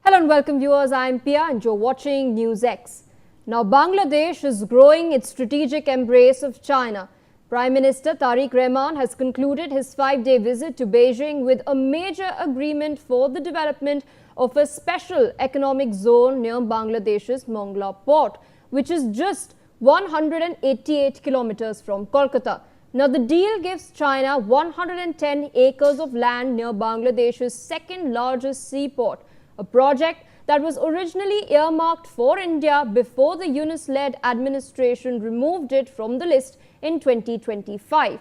Hello and welcome viewers, I am Pia and you're watching NewsX. Now Bangladesh is growing its strategic embrace of China. Prime Minister Tariq Rahman has concluded his 5-day visit to Beijing with a major agreement for the development of a special economic zone near Bangladesh's Mongla port, which is just 188 kilometers from Kolkata. Now the deal gives China 110 acres of land near Bangladesh's second largest seaport, a project that was originally earmarked for India before the Yunus-led administration removed it from the list in 2025.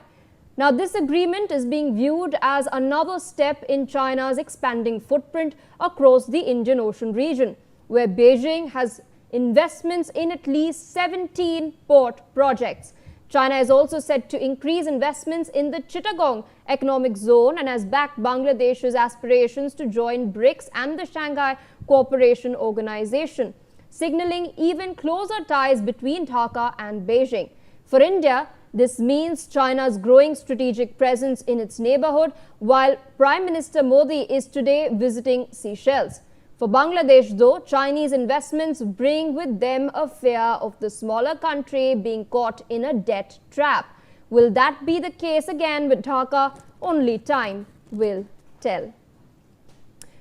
Now, this agreement is being viewed as another step in China's expanding footprint across the Indian Ocean region, where Beijing has investments in at least 17 port projects. China is also set to increase investments in the Chittagong Economic Zone and has backed Bangladesh's aspirations to join BRICS and the Shanghai Cooperation Organization, signaling even closer ties between Dhaka and Beijing. For India, this means China's growing strategic presence in its neighborhood, while Prime Minister Modi is today visiting Seychelles. For Bangladesh, though, Chinese investments bring with them a fear of the smaller country being caught in a debt trap. Will that be the case again with Dhaka? Only time will tell.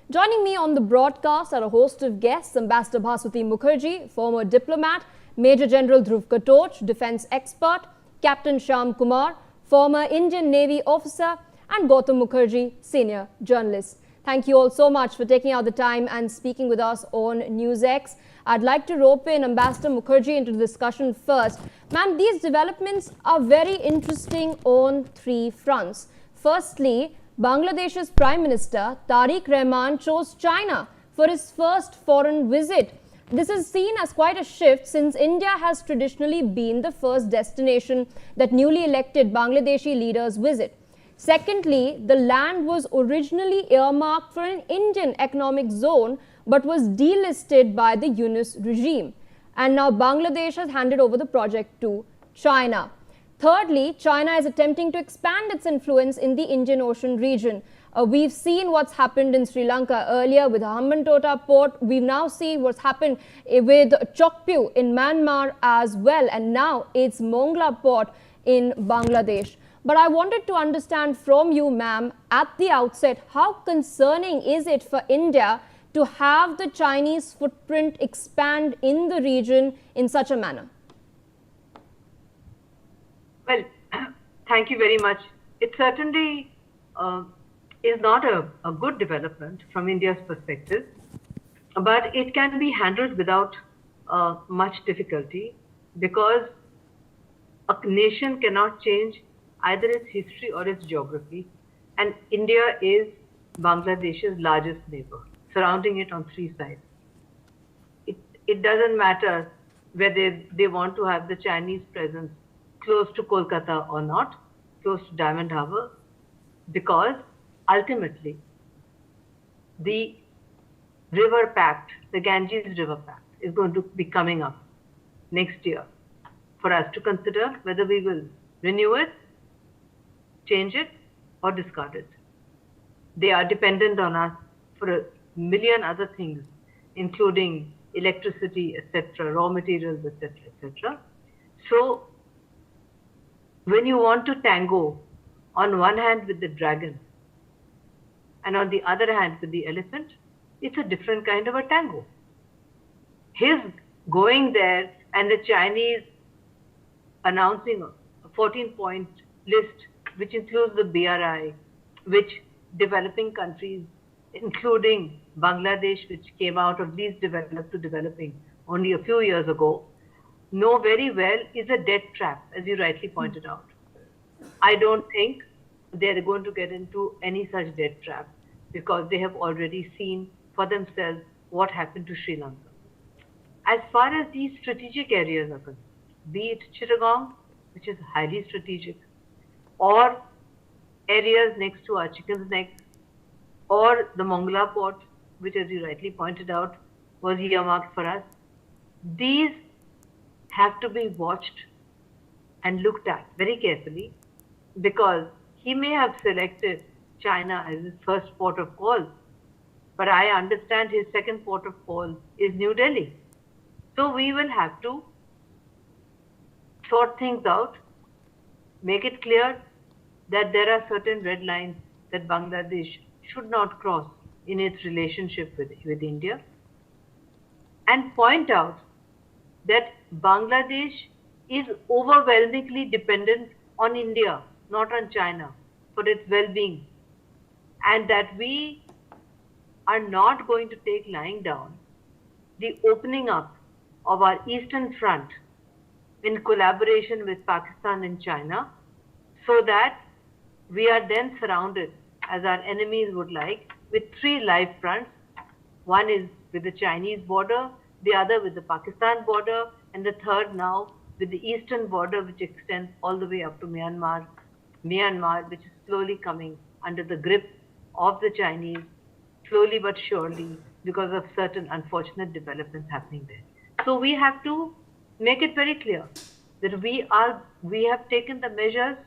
Joining me on the broadcast are a host of guests: Ambassador Bhaswati Mukherjee, former diplomat; Major General Dhruv Katoch, defense expert; Captain Shyam Kumar, former Indian Navy officer; and Gautam Mukherjee, senior journalist. Thank you all so much for taking out the time and speaking with us on NewsX. I'd like to rope in Ambassador Mukherjee into the discussion first. Ma'am, these developments are very interesting on three fronts. Firstly, Bangladesh's Prime Minister Tariq Rahman chose China for his first foreign visit. This is seen as quite a shift since India has traditionally been the first destination that newly elected Bangladeshi leaders visit. Secondly, the land was originally earmarked for an Indian economic zone but was delisted by the Yunus regime. And now Bangladesh has handed over the project to China. Thirdly, China is attempting to expand its influence in the Indian Ocean region. We've seen what's happened in Sri Lanka earlier with Hambantota port. We've now seen what's happened with Chokpu in Myanmar as well. And now it's Mongla port in Bangladesh. But I wanted to understand from you, ma'am, at the outset, how concerning is it for India to have the Chinese footprint expand in the region in such a manner? Well, thank you very much. It certainly is not a good development from India's perspective, but it can be handled without much difficulty, because a nation cannot change either its history or its geography, and India is Bangladesh's largest neighbor, surrounding it on three sides. It doesn't matter whether they want to have the Chinese presence close to Kolkata or not, close to Diamond Harbour, because ultimately the river pact, the Ganges River Pact, is going to be coming up next year for us to consider whether we will renew it, change it, or discard it. They are dependent on us for a million other things, including electricity, etc., raw materials, etc., etc. So, when you want to tango on one hand with the dragon and on the other hand with the elephant, it's a different kind of a tango. His going there and the Chinese announcing a 14-point list, which includes the BRI, which developing countries, including Bangladesh, which came out of least developed to developing only a few years ago, know very well is a debt trap, as you rightly pointed out. I don't think they're going to get into any such debt trap, because they have already seen for themselves what happened to Sri Lanka. As far as these strategic areas are concerned, be it Chittagong, which is highly strategic, or areas next to our Chicken's Neck, or the Mongla port, which, as you rightly pointed out, was earmarked for us, these have to be watched and looked at very carefully, because he may have selected China as his first port of call, but I understand his second port of call is New Delhi. So we will have to sort things out, make it clear that there are certain red lines that Bangladesh should not cross in its relationship with India, and point out that Bangladesh is overwhelmingly dependent on India, not on China, for its well being, and that we are not going to take lying down the opening up of our eastern front in collaboration with Pakistan and China, so that we are then surrounded, as our enemies would like, with three live fronts. One is with the Chinese border, the other with the Pakistan border, and the third now with the eastern border, which extends all the way up to Myanmar. Myanmar, which is slowly coming under the grip of the Chinese, slowly but surely, because of certain unfortunate developments happening there. So we have to make it very clear that we have taken the measures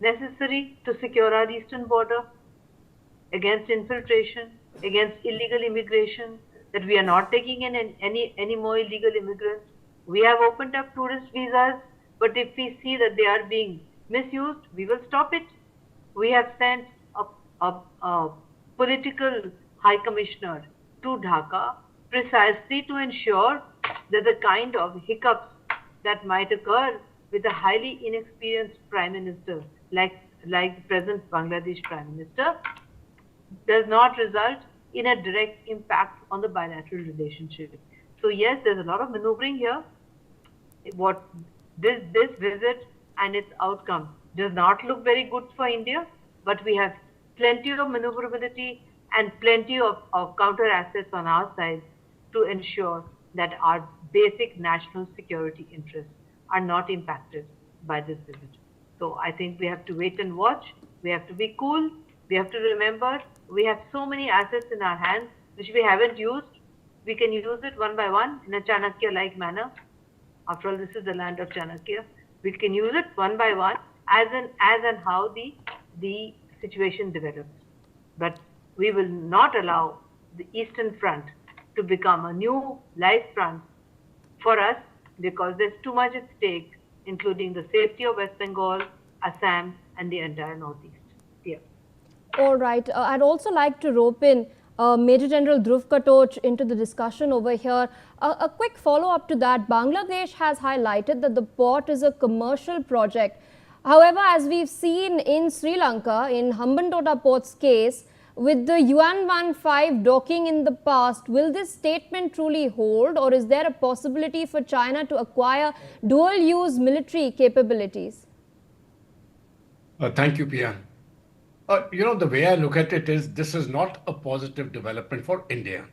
necessary to secure our eastern border against infiltration, against illegal immigration, that we are not taking in any more illegal immigrants. We have opened up tourist visas, but if we see that they are being misused, we will stop it. We have sent a political high commissioner to Dhaka precisely to ensure that the kind of hiccups that might occur with a highly inexperienced prime minister like the present Bangladesh prime minister does not result in a direct impact on the bilateral relationship. So yes, there's a lot of maneuvering here. What this visit and its outcome does not look very good for India, but we have plenty of maneuverability and plenty of counter assets on our side to ensure that our basic national security interests are not impacted by this visit. So I think we have to wait and watch. We have to be cool. We have to remember we have so many assets in our hands which we haven't used. We can use it one by one in a Chanakya-like manner. After all, this is the land of Chanakya. We can use it one by one as and how the situation develops. But we will not allow the Eastern Front to become a new live front for us, because there's too much at stake, including the safety of West Bengal, Assam, and the entire Northeast. Yeah. All right. I'd also like to rope in Major General Dhruv Katoch into the discussion over here. A quick follow-up to that. Bangladesh has highlighted that the port is a commercial project. However, as we've seen in Sri Lanka, in Hambantota Port's case, with the Yuan 15 docking in the past, will this statement truly hold, or is there a possibility for China to acquire dual-use military capabilities? Thank you, Pia. The way I look at it is this is not a positive development for India,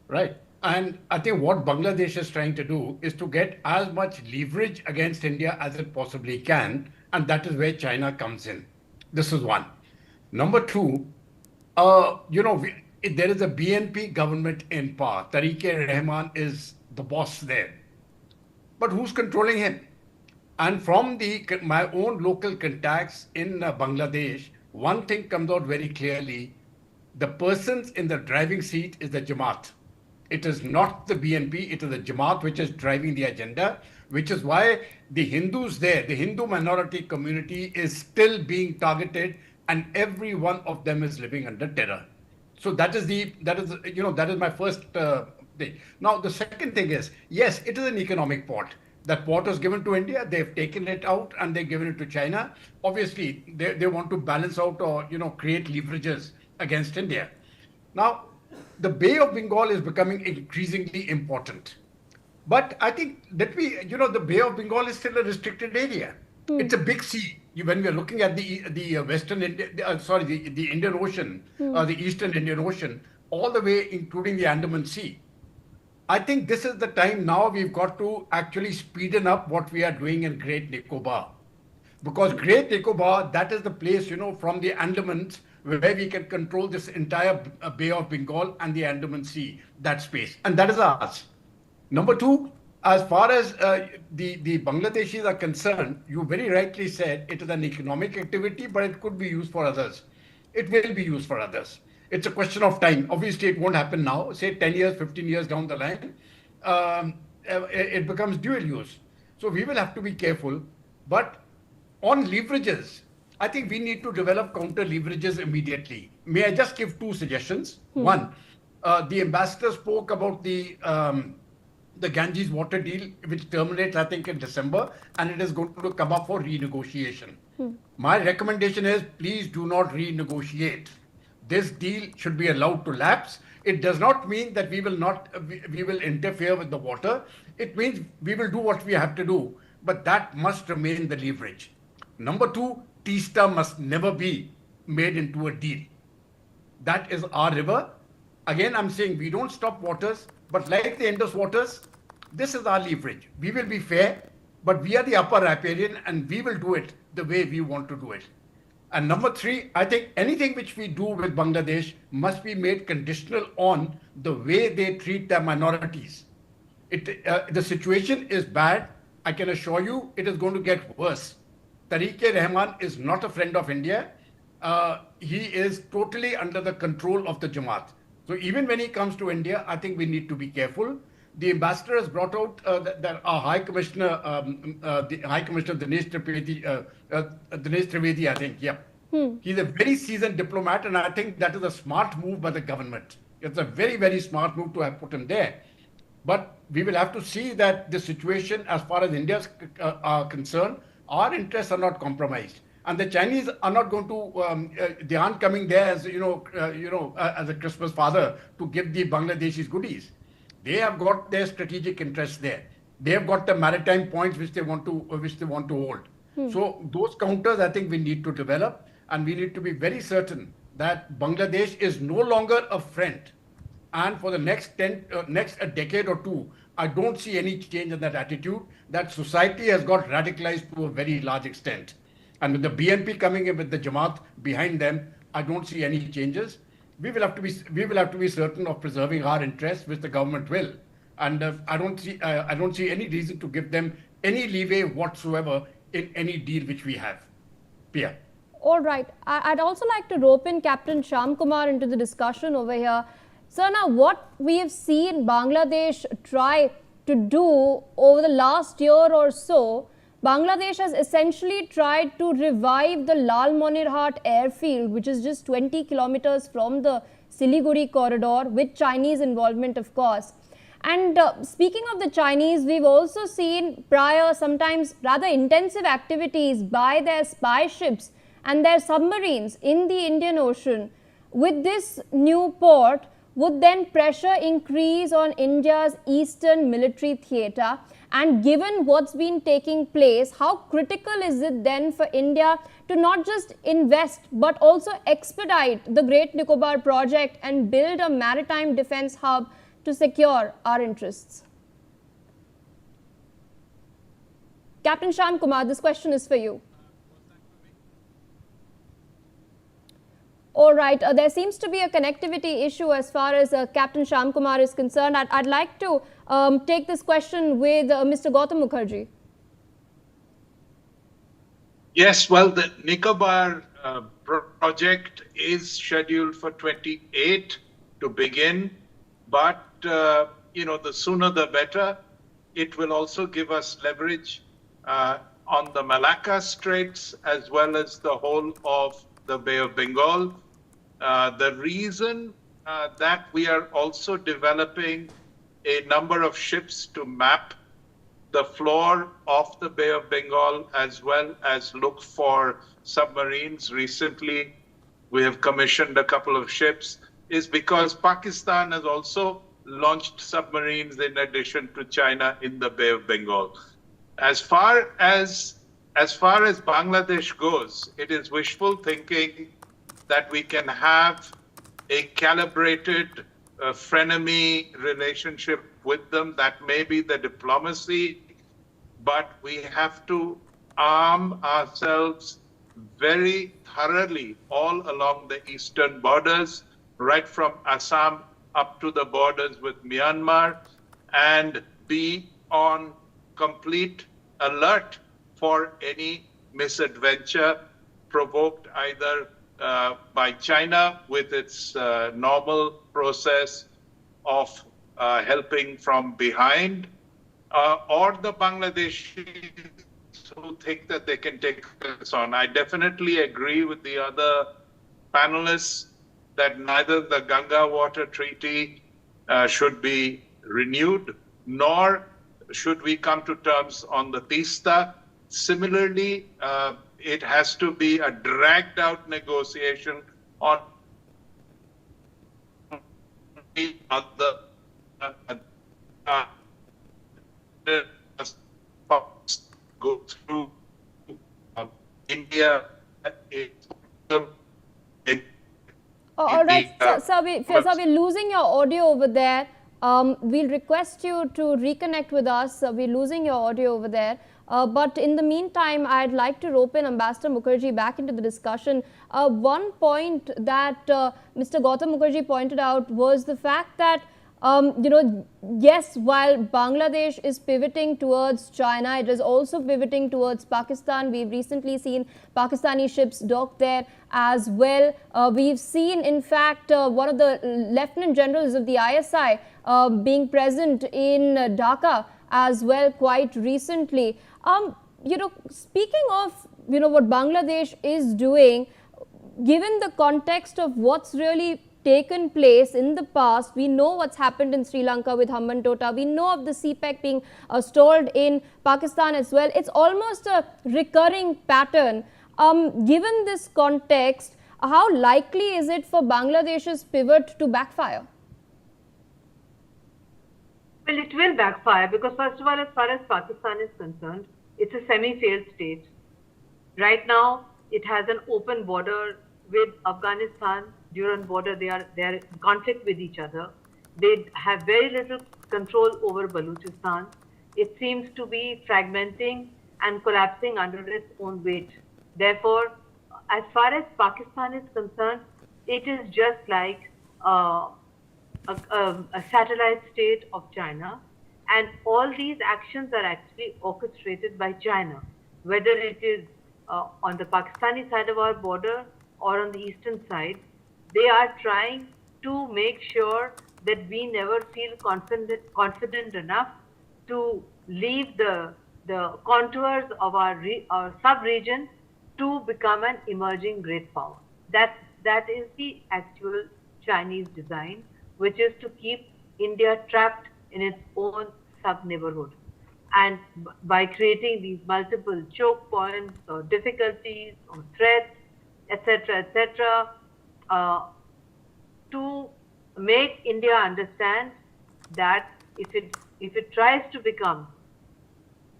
right? And I think what Bangladesh is trying to do is to get as much leverage against India as it possibly can, and that is where China comes in. This is one. Number two, there is a BNP government in power. Tariq-e-Rahman is the boss there. But who's controlling him? And from my own local contacts in Bangladesh, one thing comes out very clearly. The persons in the driving seat is the Jamaat. It is not the BNP, it is the Jamaat which is driving the agenda, which is why the Hindus there, the Hindu minority community is still being targeted, and every one of them is living under terror. So that is my first thing. Now, the second thing is, yes, it is an economic port. That port was given to India, they've taken it out and they've given it to China. Obviously, they want to balance out or, create leverages against India. Now, the Bay of Bengal is becoming increasingly important. But I think that the Bay of Bengal is still a restricted area. It's a big sea. When we are looking at the Western India, the Indian Ocean, the Eastern Indian Ocean, all the way including the Andaman Sea. I think this is the time now we've got to actually speeden up what we are doing in Great Nicobar. Because Great Nicobar, that is the place, from the Andamans where we can control this entire Bay of Bengal and the Andaman Sea, that space. And that is ours. Number two, as far as the Bangladeshis are concerned, you very rightly said it is an economic activity, but it could be used for others. It will be used for others. It's a question of time. Obviously, it won't happen now. Say 10 years, 15 years down the line, it becomes dual use. So we will have to be careful. But on leverages, I think we need to develop counter leverages immediately. May I just give two suggestions? One, the ambassador spoke about the Ganges water deal, which terminates, I think, in December, and it is going to come up for renegotiation. My recommendation is please do not renegotiate. This deal should be allowed to lapse. It does not mean that we will not we will interfere with the water. It means we will do what we have to do, but that must remain the leverage. Number two, Teesta must never be made into a deal. That is our river. Again, I'm saying we don't stop waters, but like the Indus waters, this is our leverage. We will be fair, but we are the upper riparian and we will do it the way we want to do it. And number three, I think anything which we do with Bangladesh must be made conditional on the way they treat their minorities. The situation is bad. I can assure you it is going to get worse. Tariq-e-Rahman is not a friend of India. He is totally under the control of the Jamaat. So even when he comes to India, I think we need to be careful. The ambassador has brought out that our High Commissioner, the High Commissioner Dinesh Trivedi, I think, yeah. He's a very seasoned diplomat, and I think that is a smart move by the government. It's a very, very smart move to have put him there. But we will have to see that the situation, as far as India's are concerned, our interests are not compromised. And the Chinese are not going to, they aren't coming there as, as a Christmas father to give the Bangladeshis goodies. They have got their strategic interests there. They have got the maritime points which they want to hold. So those counters, I think we need to develop, and we need to be very certain that Bangladesh is no longer a friend. And for the next a decade or two, I don't see any change in that attitude. That society has got radicalized to a very large extent. And with the BNP coming in with the Jamaat behind them, I don't see any changes. We will have to be certain of preserving our interests, which the government will. And I don't see any reason to give them any leeway whatsoever in any deal which we have. Pia. All right. I'd also like to rope in Captain Sham Kumar into the discussion over here. So now what we have seen Bangladesh try to do over the last year or so, Bangladesh has essentially tried to revive the Lalmonirhat airfield, which is just 20 kilometers from the Siliguri corridor, with Chinese involvement, of course. And speaking of the Chinese, we've also seen prior, sometimes rather intensive activities by their spy ships and their submarines in the Indian Ocean. With this new port, would then pressure increase on India's eastern military theatre? And given what's been taking place, how critical is it then for India to not just invest but also expedite the Great Nicobar project and build a maritime defence hub to secure our interests? Captain Sham Kumar, this question is for you. All right, there seems to be a connectivity issue as far as Captain Sham Kumar is concerned. I'd like to take this question with Mr. Gautam Mukherjee. Yes, well, the Nicobar project is scheduled for 28 to begin, but the sooner the better. It will also give us leverage on the Malacca Straits as well as the whole of the Bay of Bengal. The reason that we are also developing a number of ships to map the floor of the Bay of Bengal as well as look for submarines. Recently, we have commissioned a couple of ships is because Pakistan has also launched submarines in addition to China in the Bay of Bengal. As far as Bangladesh goes, it is wishful thinking that we can have a calibrated frenemy relationship with them. That may be the diplomacy, but we have to arm ourselves very thoroughly all along the eastern borders, right from Assam up to the borders with Myanmar, and be on complete alert for any misadventure provoked either by China with its normal process of helping from behind, or the Bangladeshis who think that they can take this on. I definitely agree with the other panelists that neither the Ganga Water Treaty should be renewed, nor should we come to terms on the Tista. Similarly, it has to be a dragged out negotiation on the other go through India. All right, sir, we're losing your audio over there. We'll request you to reconnect with us. We're losing your audio over there. But in the meantime, I'd like to rope in Ambassador Mukherjee back into the discussion. One point that Mr. Gautam Mukherjee pointed out was the fact that yes, while Bangladesh is pivoting towards China, it is also pivoting towards Pakistan. We've recently seen Pakistani ships dock there as well. We've seen, in fact, one of the lieutenant generals of the ISI being present in Dhaka as well quite recently. Speaking of, what Bangladesh is doing, given the context of what's really taken place in the past, we know what's happened in Sri Lanka with Hambantota. We know of the CPEC being stalled in Pakistan as well. It's almost a recurring pattern. Given this context, how likely is it for Bangladesh's pivot to backfire? Well, it will backfire because, first of all, as far as Pakistan is concerned, it's a semi-failed state. Right now, it has an open border with Afghanistan. During border, they are in conflict with each other. They have very little control over Balochistan. It seems to be fragmenting and collapsing under its own weight. Therefore, as far as Pakistan is concerned, it is just like a satellite state of China, and all these actions are actually orchestrated by China, whether it is on the Pakistani side of our border or on the eastern side. They are trying to make sure that we never feel confident enough to leave the contours of our sub-region to become an emerging great power. That is the actual Chinese design, which is to keep India trapped in its own sub-neighborhood. And by creating these multiple choke points or difficulties or threats, etc., to make India understand that if it tries to become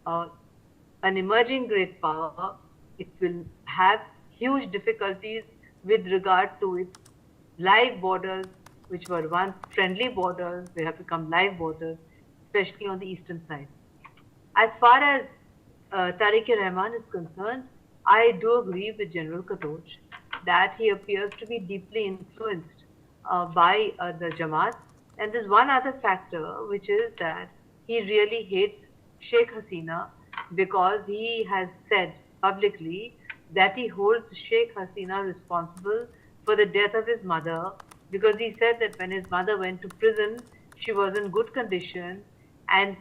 an emerging great power, it will have huge difficulties with regard to its live borders, which were once friendly borders. They have become live borders, especially on the eastern side. As far as Tariq-e-Rahman is concerned, I do agree with General Katoch that he appears to be deeply influenced by the Jamaat. And there's one other factor, which is that he really hates Sheikh Hasina because he has said publicly that he holds Sheikh Hasina responsible for the death of his mother, because he said that when his mother went to prison, she was in good condition and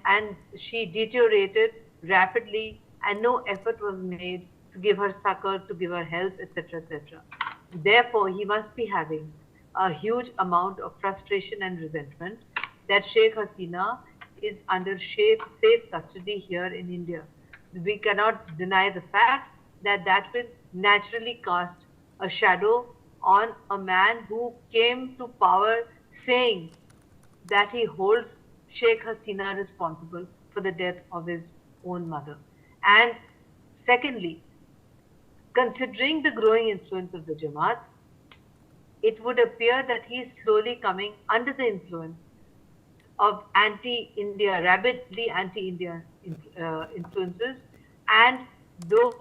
she deteriorated rapidly and no effort was made to give her succor, to give her help, etc., etc. Therefore, he must be having a huge amount of frustration and resentment that Sheikh Hasina is under safe custody here in India. We cannot deny the fact that will naturally cast a shadow on a man who came to power saying that he holds Sheikh Hasina responsible for the death of his own mother. And secondly, considering the growing influence of the Jamaat, it would appear that he is slowly coming under the influence of anti-India, rabidly anti-India influences, and those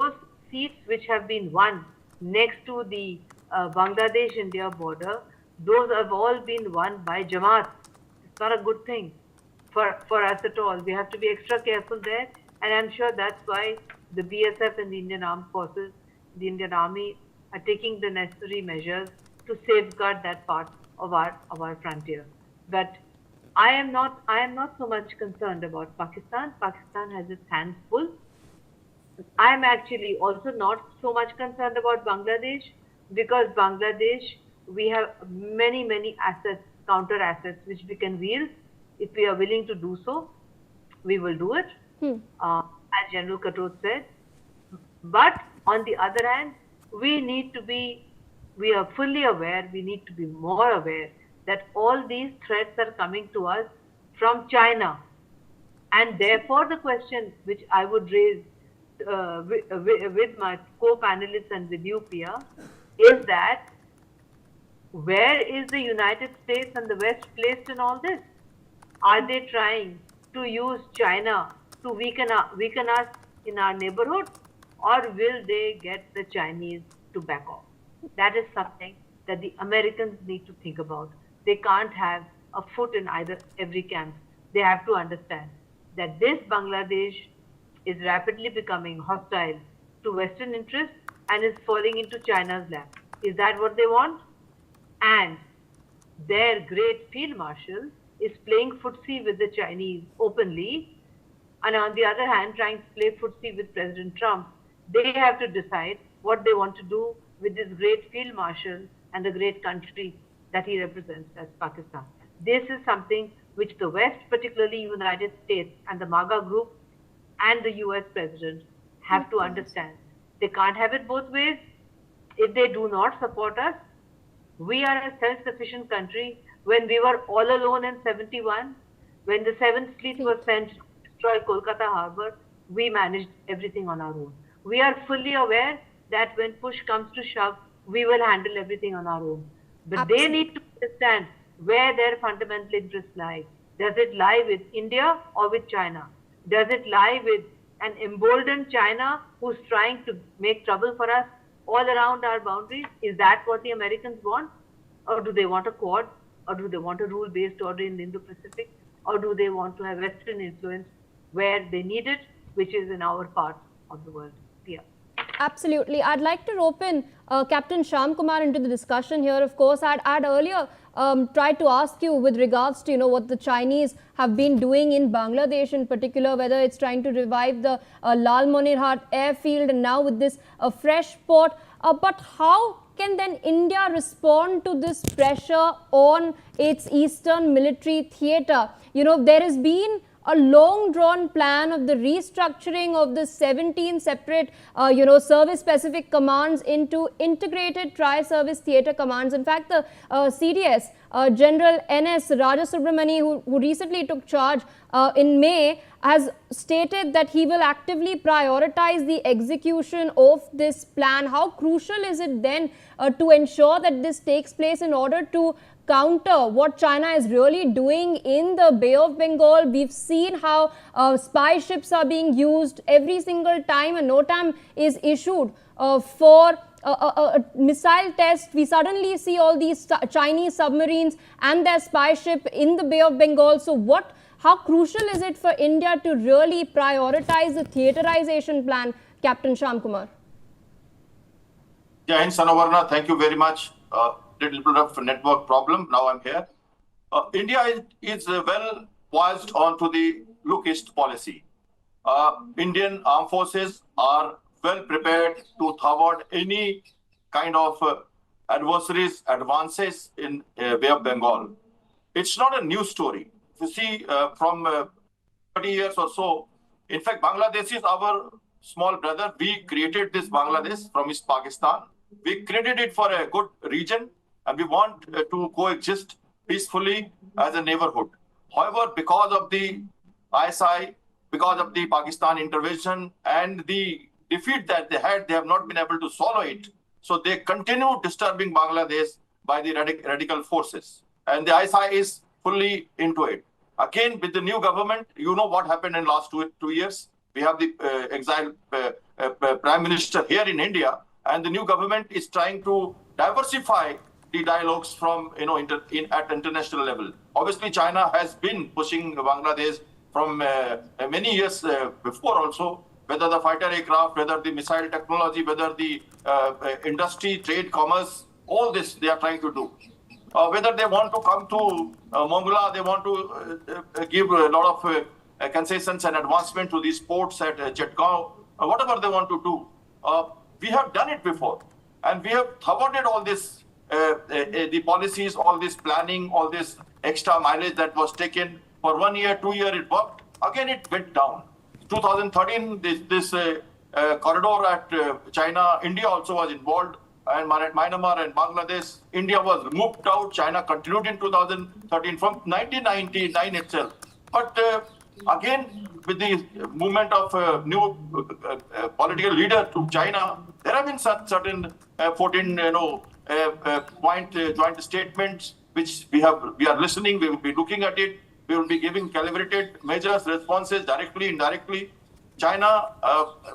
seats which have been won next to the Bangladesh-India border, those have all been won by Jamaat. It's not a good thing for us at all. We have to be extra careful there, and I'm sure that's why the BSF and the Indian Armed Forces, the Indian Army are taking the necessary measures to safeguard that part of our frontier. But I am not so much concerned about Pakistan. Pakistan has its hands full. I am actually also not so much concerned about Bangladesh, because Bangladesh, we have many assets, counter assets, which we can wield. If we are willing to do so, we will do it, as General Katot said. But on the other hand, we are fully aware, we need to be more aware that all these threats are coming to us from China. And therefore the question which I would raise with my co-panelists and with you, Pia, is that where is the United States and the West placed in all this? Are they trying to use China to weaken us in our neighborhood, or will they get the Chinese to back off? That is something that the Americans need to think about. They can't have a foot in every camp. They have to understand that this Bangladesh is rapidly becoming hostile to Western interests and is falling into China's lap. Is that what they want? And their great field marshal is playing footsie with the Chinese openly, and on the other hand trying to play footsie with President Trump. They have to decide what they want to do with this great field marshal and the great country that he represents as Pakistan. This is something which the West, particularly United States and the MAGA group and the US president, have to understand. They can't have it both ways. If they do not support us, we are a self-sufficient country. When we were all alone in 71, when the 7th Fleet was sent to destroy Kolkata harbor, we managed everything on our own. We are fully aware that when push comes to shove, we will handle everything on our own. But Absolutely. They need to understand where their fundamental interests lie. Does it lie with India or with China? Does it lie with an emboldened China who's trying to make trouble for us all around our boundaries? Is that what the Americans want? Or do they want a Quad? Or do they want a rule-based order in the Indo-Pacific? Or do they want to have Western influence where they need it, which is in our part of the world? Yeah. Absolutely. I'd like to rope in Captain Shyam Kumar into the discussion here. Of course, I'd earlier tried to ask you with regards to what the Chinese have been doing in Bangladesh in particular, whether it's trying to revive the Lal Monirhat airfield and now with this fresh port. But how can then India respond to this pressure on its eastern military theatre? There has been a long-drawn plan of the restructuring of the 17 separate, service-specific commands into integrated tri-service theatre commands. In fact, the CDS, General N.S. Rajasubramani, who recently took charge in May, has stated that he will actively prioritize the execution of this plan. How crucial is it then to ensure that this takes place in order to counter what China is really doing in the Bay of Bengal? We've seen how spy ships are being used every single time a NOTAM is issued for a missile test. We suddenly see all these Chinese submarines and their spy ship in the Bay of Bengal. So how crucial is it for India to really prioritize the theaterization plan, Captain Shyam Kumar? Jai Hind, Sanavarna, thank you very much. Little bit of a network problem. Now I'm here. India is well poised onto the Look East policy. Indian armed forces are well prepared to thwart any kind of adversaries' advances in Bay of Bengal. It's not a new story. If you see from 30 years or so, in fact, Bangladesh is our small brother. We created this Bangladesh from East Pakistan. We created it for a good region, and we want to coexist peacefully as a neighborhood. However, because of the ISI, because of the Pakistan intervention and the defeat that they had, they have not been able to swallow it. So they continue disturbing Bangladesh by the radical forces. And the ISI is fully into it. Again, with the new government, you know what happened in the last 2 years. We have the exiled Prime Minister here in India, and the new government is trying to diversify the dialogues from, at international level. Obviously, China has been pushing Bangladesh from many years before also, whether the fighter aircraft, whether the missile technology, whether the industry, trade, commerce, all this they are trying to do. Whether they want to come to Mongolia, they want to give a lot of concessions and advancement to these ports at Chetgaon, whatever they want to do. We have done it before, and we have thwarted all this, the policies, all this planning, all this extra mileage that was taken. For 1 year, 2 years, it worked. Again, it went down. 2013, this corridor at China, India also was involved, and Myanmar and Bangladesh. India was moved out. China continued in 2013 from 1999 itself. But again, with the movement of new political leader to China, there have been certain 14 point joint statements which we are listening. We will be looking at it. We will be giving calibrated measures, responses directly, indirectly. China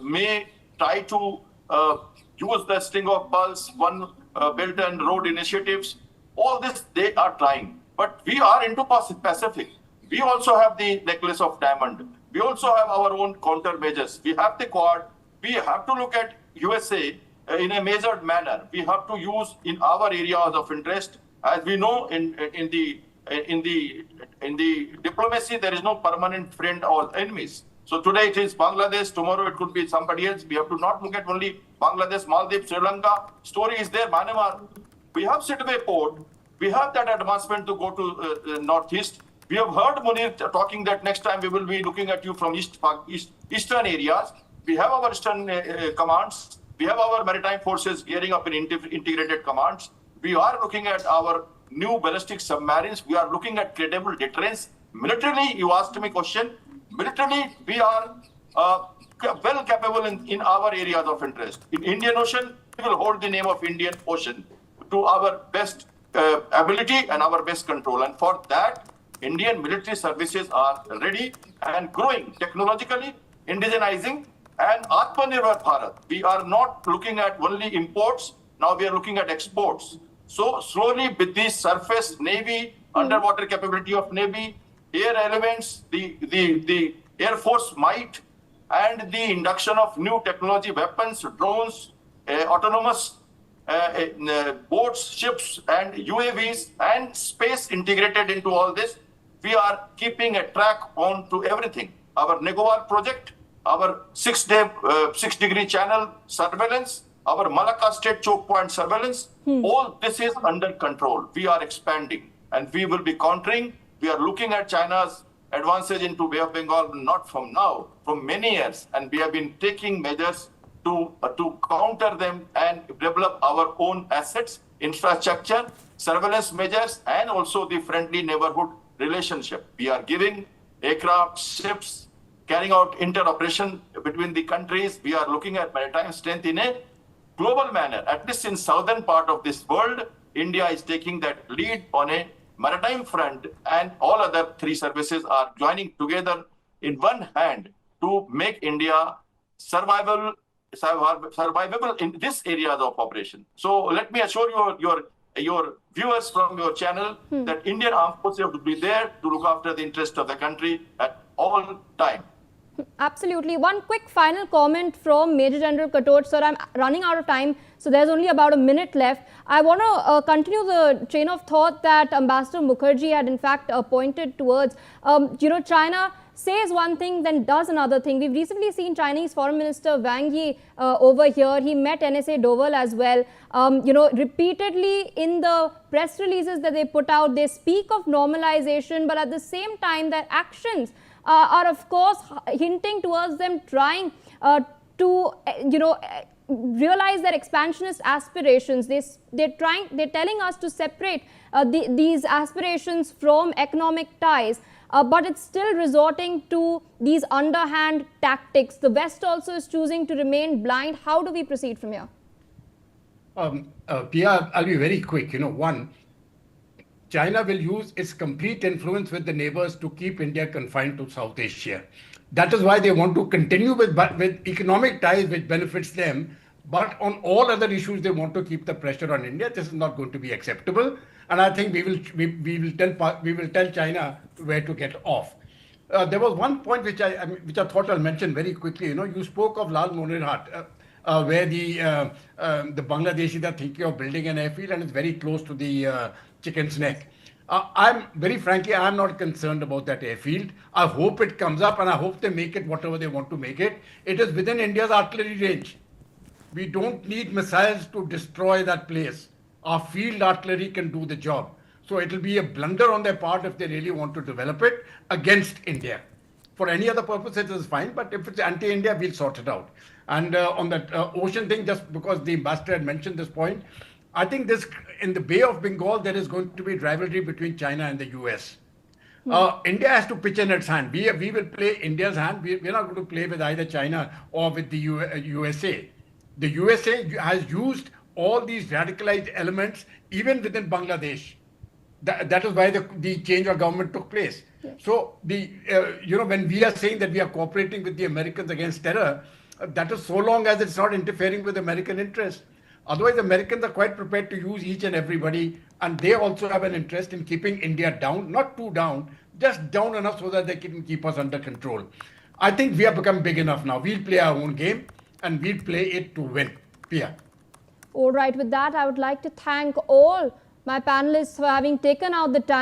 may try to use the string of pearls, one Belt and Road initiatives. All this they are trying. But we are into Pacific. We also have the necklace of diamond. We also have our own countermeasures. We have the Quad. We have to look at USA in a measured manner. We have to use in our areas of interest. As we know, in the diplomacy, there is no permanent friend or enemies. So today it is Bangladesh, tomorrow it could be somebody else. We have to not look at only Bangladesh, Maldives, Sri Lanka. Story is there, Myanmar. We have Sidway Port. We have that advancement to go to northeast. We have heard Munir talking that next time we will be looking at you from eastern areas. We have our eastern commands. We have our maritime forces gearing up in integrated commands. We are looking at our new ballistic submarines. We are looking at credible deterrence. Militarily, you asked me a question. Militarily, we are well capable in our areas of interest. In Indian Ocean, we will hold the name of Indian Ocean to our best ability and our best control. And for that, Indian military services are ready and growing technologically, indigenizing, and Atmanirbhar Bharat. We are not looking at only imports. Now we are looking at exports. So slowly with the surface Navy, underwater capability of Navy, air elements, the Air Force might, and the induction of new technology, weapons, drones, autonomous boats, ships, and UAVs, and space integrated into all this, we are keeping a track on to everything. Our Negovar project, our 6-degree channel surveillance, our Malacca State choke point surveillance, all this is under control. We are expanding, and we will be countering. We are looking at China's advances into Bay of Bengal not from now, from many years, and we have been taking measures to counter them and develop our own assets, infrastructure, surveillance measures, and also the friendly neighborhood relationship. We are giving aircraft, ships, carrying out interoperation between the countries. We are looking at maritime strength in a global manner. At least in southern part of this world, India is taking that lead on a maritime front, and all other three services are joining together in one hand to make India survivable in this areas of operation. So let me assure your viewers from your channel that Indian Armed Forces will be there to look after the interest of the country at all time. Absolutely. One quick final comment from Major General Katod. Sir, I'm running out of time, so there's only about a minute left. I want to continue the chain of thought that Ambassador Mukherjee had in fact pointed towards. China says one thing, then does another thing. We've recently seen Chinese Foreign Minister Wang Yi over here. He met NSA Doval as well. Repeatedly in the press releases that they put out, they speak of normalization, but at the same time, their actions are of course hinting towards them trying to realize their expansionist aspirations. They're telling us to separate these aspirations from economic ties, but it's still resorting to these underhand tactics. The West also is choosing to remain blind. How do we proceed from here? Pia, I'll be very quick. One, China will use its complete influence with the neighbors to keep India confined to South Asia. That is why they want to continue with economic ties which benefits them, but on all other issues they want to keep the pressure on India. This is not going to be acceptable, and I think we will tell China where to get off. There was one point which I thought I'll mention very quickly. You spoke of Lal Monirhat, where the Bangladeshis are thinking of building an airfield, and it's very close to the Chicken's Neck. I'm very frankly, I'm not concerned about that airfield. I hope it comes up, and I hope they make it whatever they want to make it. It is within India's artillery range. We don't need missiles to destroy that place. Our field artillery can do the job. So it will be a blunder on their part if they really want to develop it against India. For any other purpose, it is fine, but if it's anti-India, we'll sort it out. And on that ocean thing, just because the ambassador had mentioned this point, I think this in the Bay of Bengal, there is going to be rivalry between China and the US. India has to pitch in its hand. We will play India's hand. We're not going to play with either China or with the USA. The USA has used all these radicalized elements even within Bangladesh. That is why the change of government took place. Yes. So when we are saying that we are cooperating with the Americans against terror, that is so long as it's not interfering with American interests. Otherwise, the Americans are quite prepared to use each and everybody, and they also have an interest in keeping India down, not too down, just down enough so that they can keep us under control. I think we have become big enough now. We'll play our own game, and we'll play it to win. Pia. All right, with that, I would like to thank all my panelists for having taken out the time